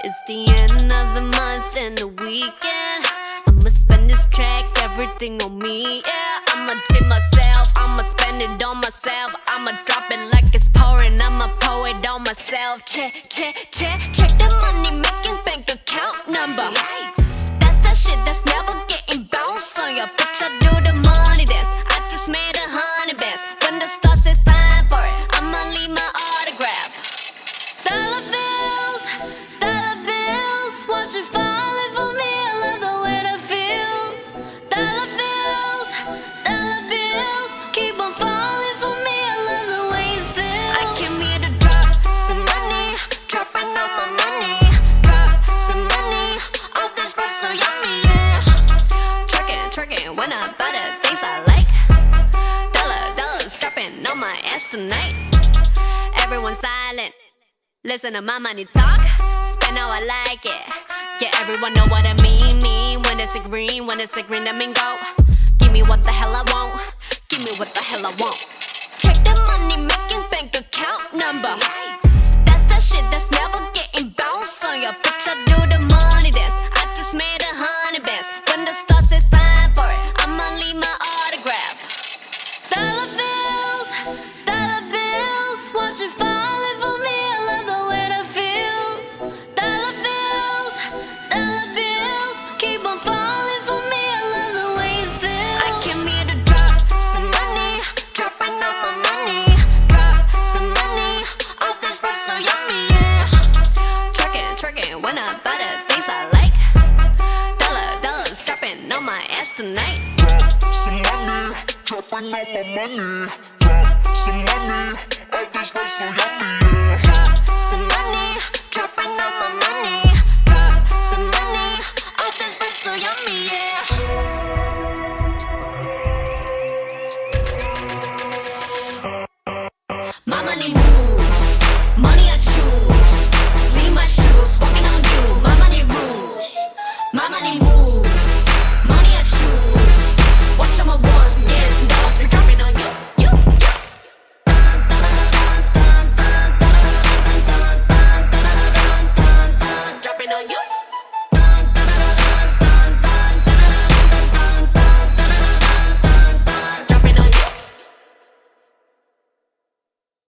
It's the end of the month and the weekend. I'ma spend this track, everything on me, yeah. I'ma tip myself, I'ma spend it on myself. I'ma drop it like it's pouring, I'ma pour it on myself. Check the money making bank account number. That's that shit that's never getting bounced on your bitch. I do the money dance, I just made 100 bands. When the stars say sign for it, I'ma leave my autograph. Dollar bills, watch it falling for me. I love the way that feels. Dollar bills, keep on falling for me. I love the way it feels. I came here to drop some money, dropping all my money. Drop some money, all this stuff so yummy, yeah. Twerking when I buy the things I like. Dollars dropping on my ass tonight. Everyone silent, listen to my money talk. Spend how I like it. Yeah, everyone know what I mean. When it's a green, that mean go. Give me what the hell I want. Give me what the hell I want. Check the money making bank account number. That's that shit that's never getting bounced on your bitch. I do the money dance, I just made 100 bands. When the stars say sign for it, I'ma leave my autograph. Dollar bills, watch it falling for me. I love the way that feels. Dollar bills, keep on falling for me. I love the way it feels. I came here to drop some money, dropping all my money. Drop some money, all this stuff so yummy, yeah. Twerking when I buy the things I like. Dollars dropping on my ass tonight. Drop some money, dropping all my money. Drop some money, all this stuff so yummy, yeah. Drop some money, dropping all my money. Drop some money, all this stuff so yummy, yeah.